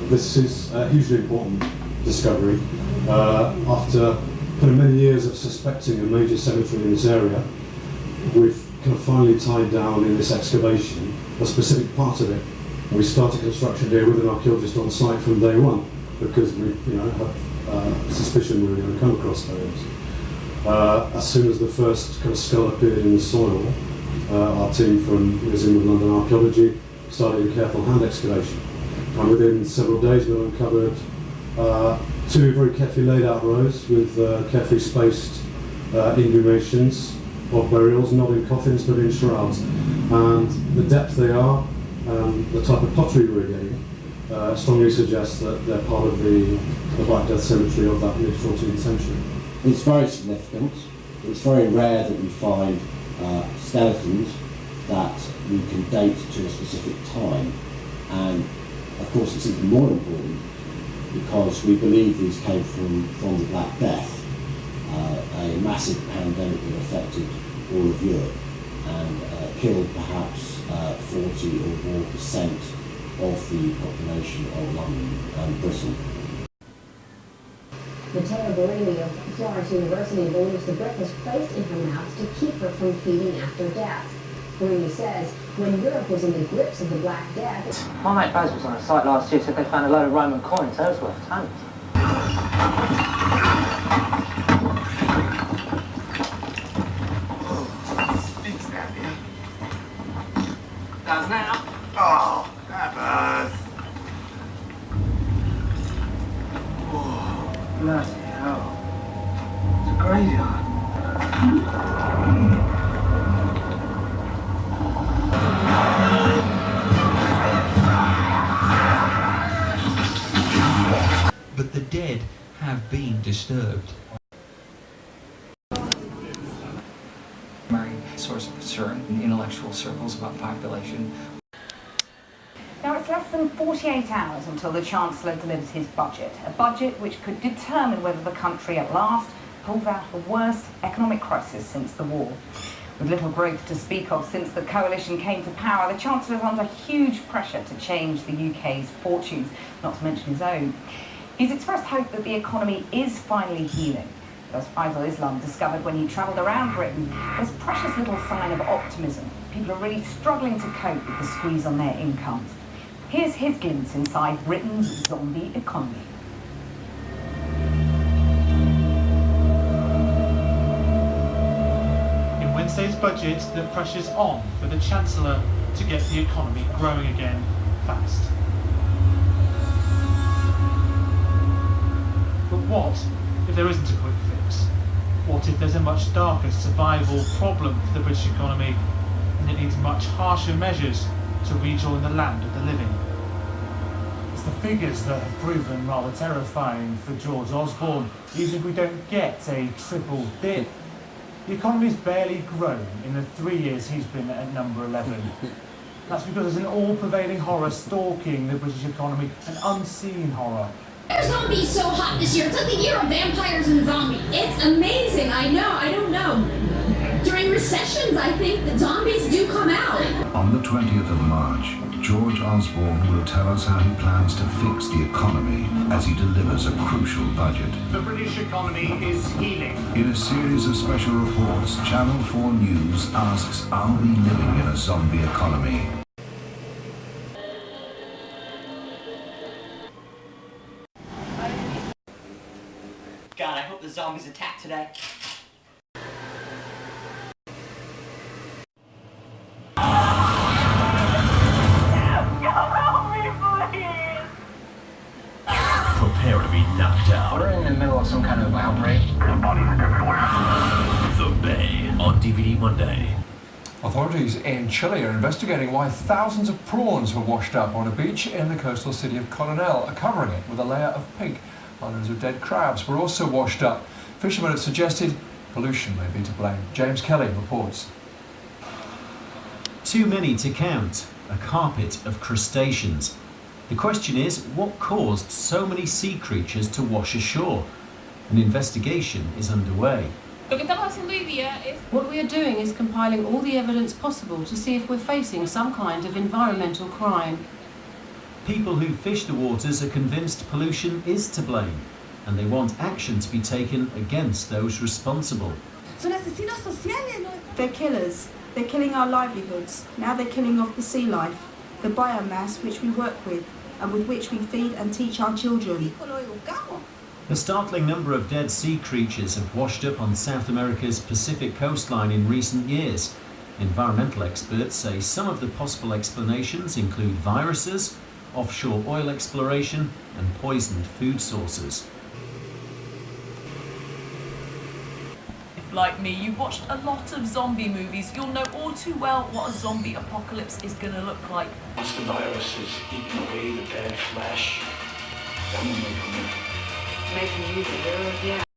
This is a hugely important discovery. After kind of many years of suspecting a major cemetery in this area, we've kind of finally tied down in this excavation a specific part of it. We started construction here with an archaeologist on site from day one because we have suspicion we were going to come across those. As soon as the first kind of skull appeared in the soil, our team from Museum of London Archaeology started a careful hand excavation. And within several days we uncovered two very carefully laid out rows with carefully spaced inhumations of burials, not in coffins but in shrouds. And the depth they are, the type of pottery we're getting, strongly suggests that they're part of the Black Death Cemetery of that mid-14th century. It's very significant. It's very rare that we find skeletons that we can date to a specific time. And of course it's even more important because we believe these came from the Black Death, a massive pandemic that affected all of Europe and killed perhaps 40 or more percent of the population of London and Britain. Matteo Barini of Florence University believes the brick was placed in her mouth to keep her from feeding after death. Barini says when Europe was in the grips of the Black Death... My mate Baz was on a site last year, said they found a load of Roman coins, those were tons. Stinks down here. Does now? Oh, that burns. Bloody hell. It's a graveyard. But the dead have been disturbed. My source of concern in intellectual circles about population. Now, it's less than 48 hours until the Chancellor delivers his budget, a budget which could determine whether the country at last pulls out of the worst economic crisis since the war. With little growth to speak of since the coalition came to power, the Chancellor is under huge pressure to change the UK's fortunes, not to mention his own. He's expressed hope that the economy is finally healing. As Faisal Islam discovered when he travelled around Britain, there's precious little sign of optimism. People are really struggling to cope with the squeeze on their incomes. Here's his glimpse inside Britain's zombie economy. In Wednesday's budget, the pressure's on for the Chancellor to get the economy growing again fast. But what if there isn't a quick fix? What if there's a much darker survival problem for the British economy and it needs much harsher measures to rejoin the land of the living? It's the figures that have proven rather terrifying for George Osborne, even if we don't get a triple dip. The economy's barely grown in the 3 years he's been at number 11. That's because there's an all-prevailing horror stalking the British economy, an unseen horror. Zombies so hot this year. It's like the year of vampires and zombies. It's amazing. I know. I don't know. During recessions, I think that zombies do come out. On the 20th of March, George Osborne will tell us how he plans to fix the economy as he delivers a crucial budget. The British economy is healing. In a series of special reports, Channel 4 News asks, are we living in a zombie economy? God, I hope the zombies attack today. Prepare to be knocked out. We're in the middle of some kind of outbreak. The bodies everywhere. The Bay on DVD Monday. Authorities in Chile are investigating why thousands of prawns were washed up on a beach in the coastal city of Coronel, covering it with a layer of pink. Hundreds of dead crabs were also washed up. Fishermen have suggested pollution may be to blame. James Kelly reports. Too many to count. A carpet of crustaceans. The question is, what caused so many sea creatures to wash ashore? An investigation is underway. What we are doing is compiling all the evidence possible to see if we're facing some kind of environmental crime. People who fish the waters are convinced pollution is to blame, and they want action to be taken against those responsible. They're killers. They're killing our livelihoods. Now they're killing off the sea life, the biomass which we work with and with which we feed and teach our children. A startling number of dead sea creatures have washed up on South America's Pacific coastline in recent years. Environmental experts say some of the possible explanations include viruses, offshore oil exploration, and poisoned food sources. If, like me, you watched a lot of zombie movies, you'll know all too well what a zombie apocalypse is going to look like. Once the virus is eating away the dead flesh, then we'll make them. Making use of heroes, yeah.